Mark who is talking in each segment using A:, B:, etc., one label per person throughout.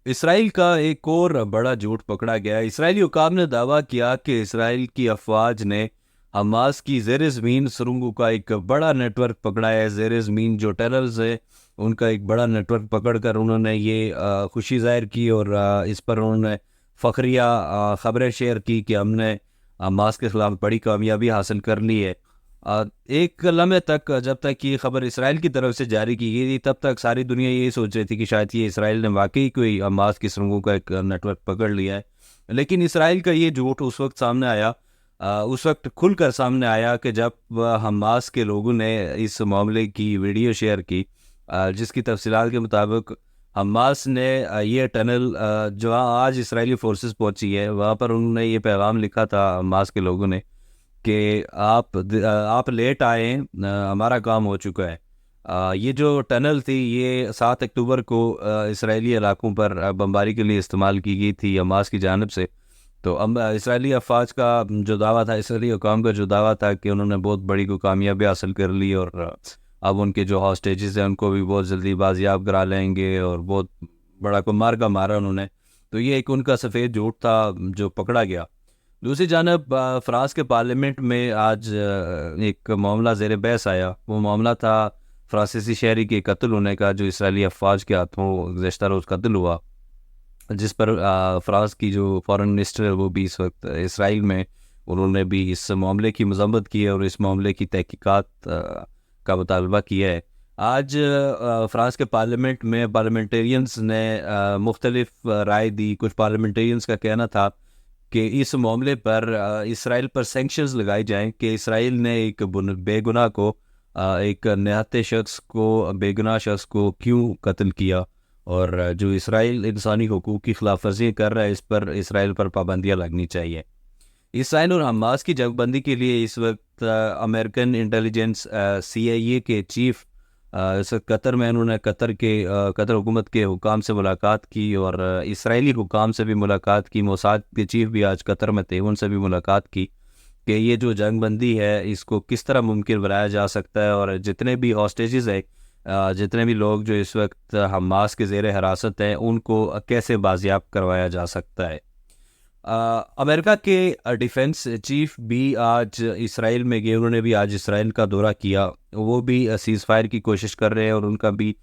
A: اسرائیل کا ایک اور بڑا جھوٹ پکڑا گیا۔ اسرائیلی حکام نے دعویٰ کیا کہ اسرائیل کی افواج نے حماس کی زیر زمین سرنگوں کا ایک بڑا نیٹ ورک پکڑا ہے۔ زیر زمین جو ٹنلز ہے ان کا ایک بڑا نیٹ ورک پکڑ کر انہوں نے یہ خوشی ظاہر کی، اور اس پر انہوں نے فخریہ خبریں شیئر کی کہ ہم نے حماس کے خلاف بڑی کامیابی حاصل کر لی ہے۔ ایک لمحے تک، جب تک یہ خبر اسرائیل کی طرف سے جاری کی گئی تھی، تب تک ساری دنیا یہی سوچ رہی تھی کہ شاید یہ اسرائیل نے واقعی کوئی حماس کی سرنگوں کا ایک نیٹ ورک پکڑ لیا ہے۔ لیکن اسرائیل کا یہ جھوٹ اس وقت سامنے آیا، اس وقت کھل کر سامنے آیا کہ جب حماس کے لوگوں نے اس معاملے کی ویڈیو شیئر کی، جس کی تفصیلات کے مطابق حماس نے یہ ٹنل جہاں آج اسرائیلی فورسز پہنچی ہے وہاں پر انہوں نے یہ پیغام لکھا تھا حماس کے لوگوں نے کہ آپ لیٹ آئے ہیں، ہمارا کام ہو چکا ہے۔ یہ جو ٹنل تھی یہ 7 اکتوبر کو اسرائیلی علاقوں پر بمباری کے لیے استعمال کی گئی تھی حماس کی جانب سے۔ تو اسرائیلی افواج کا جو دعویٰ تھا، اسرائیلی حکام کا جو دعویٰ تھا کہ انہوں نے بہت بڑی کو کامیابی حاصل کر لی، اور اب ان کے جو ہاسٹیجز ہیں ان کو بھی بہت جلدی بازیاب کرا لیں گے، اور بہت بڑا کو مار کا مارا انہوں نے۔ تو یہ ایک ان کا سفید جھوٹ تھا جو پکڑا گیا۔ دوسری جانب فرانس کے پارلیمنٹ میں آج ایک معاملہ زیر بحث آیا۔ وہ معاملہ تھا فرانسیسی شہری کے قتل ہونے کا، جو اسرائیلی افواج کے ہاتھوں گزشتہ روز قتل ہوا، جس پر فرانس کی جو فارن منسٹر ہے وہ بھی اس وقت اسرائیل میں، انہوں نے بھی اس معاملے کی مذمت کی ہے اور اس معاملے کی تحقیقات کا مطالبہ کیا ہے۔ آج فرانس کے پارلیمنٹ میں پارلیمنٹیرینز نے مختلف رائے دی۔ کچھ پارلیمنٹیرینز کا کہنا تھا کہ اس معاملے پر اسرائیل پر سینکشنز لگائی جائیں کہ اسرائیل نے ایک بے گناہ کو، ایک نہتے شخص کو، بے گناہ شخص کو کیوں قتل کیا، اور جو اسرائیل انسانی حقوق کی خلاف ورزی کر رہا ہے اس پر اسرائیل پر پابندیاں لگنی چاہیے۔ اسرائیل اور حماس کی جنگ بندی کے لیے اس وقت امریکن انٹیلیجنس CIA کے چیف اس وقت قطر میں، انہوں نے قطر حکومت کے حکام سے ملاقات کی، اور اسرائیلی حکام سے بھی ملاقات کی۔ موساد کے چیف بھی آج قطر میں تھے، ان سے بھی ملاقات کی کہ یہ جو جنگ بندی ہے اس کو کس طرح ممکن بنایا جا سکتا ہے، اور جتنے بھی ہاسٹیجز ہیں، جتنے بھی لوگ جو اس وقت حماس کے زیر حراست ہیں، ان کو کیسے بازیاب کروایا جا سکتا ہے۔ امریکہ کے ڈیفنس چیف بھی آج اسرائیل میں گئے، انہوں نے بھی آج اسرائیل کا دورہ کیا۔ وہ بھی سیز فائر کی کوشش کر رہے ہیں، اور ان کا بھی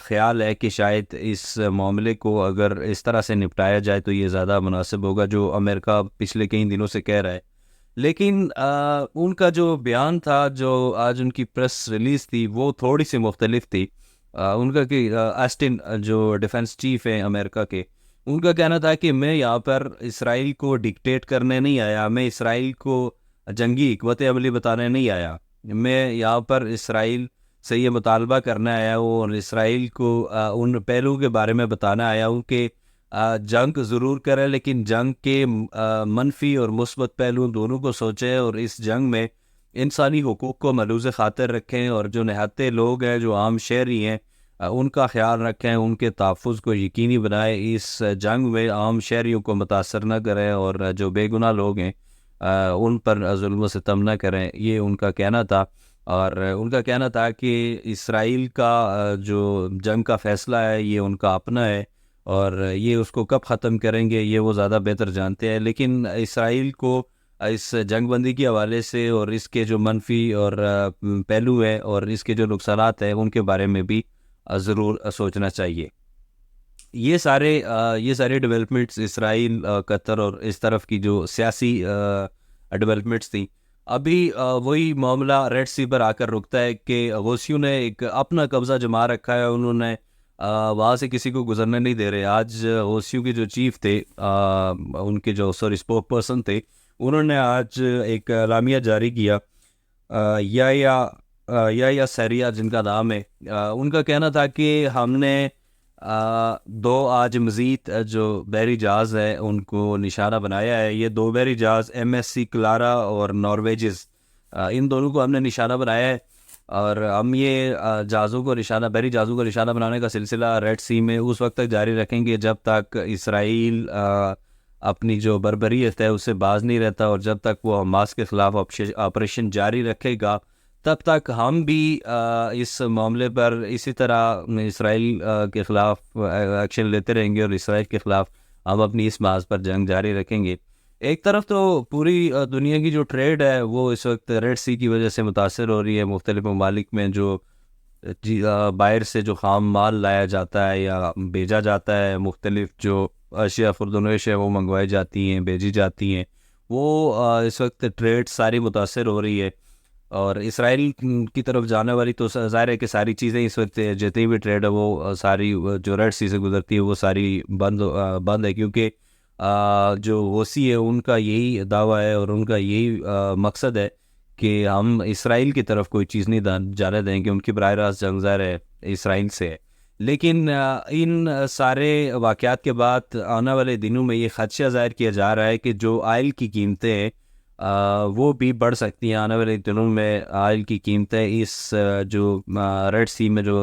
A: خیال ہے کہ شاید اس معاملے کو اگر اس طرح سے نپٹایا جائے تو یہ زیادہ مناسب ہوگا، جو امریکہ پچھلے کئی دنوں سے کہہ رہا ہے۔ لیکن ان کا جو بیان تھا، جو آج ان کی پریس ریلیز تھی، وہ تھوڑی سی مختلف تھی۔ ان کا کہ آسٹن جو ڈیفنس چیف ہیں امریکہ کے، ان کا کہنا تھا کہ میں یہاں پر اسرائیل کو ڈکٹیٹ کرنے نہیں آیا، میں اسرائیل کو جنگی حکمت عملی بتانے نہیں آیا، میں یہاں پر اسرائیل سے یہ مطالبہ کرنا آیا ہوں، اور اسرائیل کو ان پہلوؤں کے بارے میں بتانا آیا ہوں کہ جنگ ضرور کرے، لیکن جنگ کے منفی اور مثبت پہلو دونوں کو سوچیں، اور اس جنگ میں انسانی حقوق کو ملحوظ خاطر رکھیں، اور جو نہتے لوگ ہیں، جو عام شہری ہیں، ان کا خیال رکھیں، ان کے تحفظ کو یقینی بنائیں، اس جنگ میں عام شہریوں کو متاثر نہ کریں، اور جو بے گناہ لوگ ہیں ان پر ظلم و ستم نہ کریں۔ یہ ان کا کہنا تھا، اور ان کا کہنا تھا کہ اسرائیل کا جو جنگ کا فیصلہ ہے یہ ان کا اپنا ہے، اور یہ اس کو کب ختم کریں گے یہ وہ زیادہ بہتر جانتے ہیں۔ لیکن اسرائیل کو اس جنگ بندی کے حوالے سے اور اس کے جو منفی اور پہلو ہیں اور اس کے جو نقصانات ہیں ان کے بارے میں بھی ضرور سوچنا چاہیے۔ یہ سارے ڈیولپمنٹس اسرائیل، قطر اور اس طرف کی جو سیاسی ڈیولپمنٹس تھیں، ابھی وہی معاملہ ریڈ سی پر آ کر رکتا ہے کہ حوثیوں نے ایک اپنا قبضہ جما رکھا ہے، انہوں نے وہاں سے کسی کو گزرنے نہیں دے رہے۔ آج حوثیوں کے جو چیف تھے، ان کے جو اسپوک پرسن تھے، انہوں نے آج ایک اعلامیہ جاری کیا، یا سیریا جن کا نام ہے، ان کا کہنا تھا کہ ہم نے دو آج مزید جو بحری جہاز ہے ان کو نشانہ بنایا ہے۔ یہ دو بحری جہاز MSC کلارا اور نارویجز، ان دونوں کو ہم نے نشانہ بنایا ہے، اور ہم یہ بحری جہازوں کو نشانہ بنانے کا سلسلہ ریڈ سی میں اس وقت تک جاری رکھیں گے جب تک اسرائیل اپنی جو بربریت ہے اس سے باز نہیں رہتا، اور جب تک وہ حماس کے خلاف آپریشن جاری رکھے گا تب تک ہم بھی اس معاملے پر اسی طرح اسرائیل کے خلاف ایکشن لیتے رہیں گے، اور اسرائیل کے خلاف ہم اپنی اس محاذ پر جنگ جاری رکھیں گے۔ ایک طرف تو پوری دنیا کی جو ٹریڈ ہے وہ اس وقت ریڈ سی کی وجہ سے متاثر ہو رہی ہے۔ مختلف ممالک میں جو باہر سے جو خام مال لایا جاتا ہے یا بھیجا جاتا ہے، مختلف جو اشیاء خردونوش ہے وہ منگوائی جاتی ہیں، بھیجی جاتی ہیں، وہ اس وقت ٹریڈ ساری متاثر ہو رہی ہے۔ اور اسرائیل کی طرف جانے والی تو ظاہر ہے کہ ساری چیزیں اس وقت جتنی بھی ٹریڈ ہے وہ ساری جو ریڈ سی سے گزرتی ہے وہ ساری بند ہے، کیونکہ جو حوثی ہے ان کا یہی دعویٰ ہے اور ان کا یہی مقصد ہے کہ ہم اسرائیل کی طرف کوئی چیز نہیں جانے دیں گے، ان کی براہ راست جنگ ظاہر ہے اسرائیل سے ہے۔ لیکن ان سارے واقعات کے بعد آنے والے دنوں میں یہ خدشہ ظاہر کیا جا رہا ہے کہ جو آئل کی قیمتیں ہیں وہ بھی بڑھ سکتی ہیں۔ آنے والے دنوں میں آئل کی قیمتیں اس جو ریڈ سی میں جو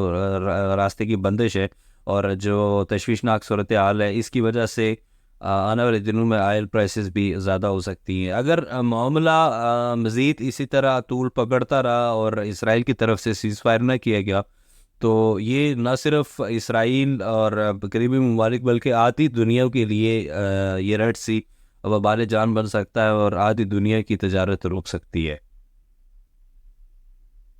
A: راستے کی بندش ہے اور جو تشویشناک صورتحال ہے، اس کی وجہ سے آنے والے دنوں میں آئل پرائسز بھی زیادہ ہو سکتی ہیں۔ اگر معاملہ مزید اسی طرح طول پکڑتا رہا اور اسرائیل کی طرف سے سیز فائر نہ کیا گیا تو یہ نہ صرف اسرائیل اور قریبی ممالک بلکہ آدھی دنیا کے لیے یہ ریڈ سی وبال جان بن سکتا ہے اور آدھی دنیا کی تجارت روک سکتی ہے۔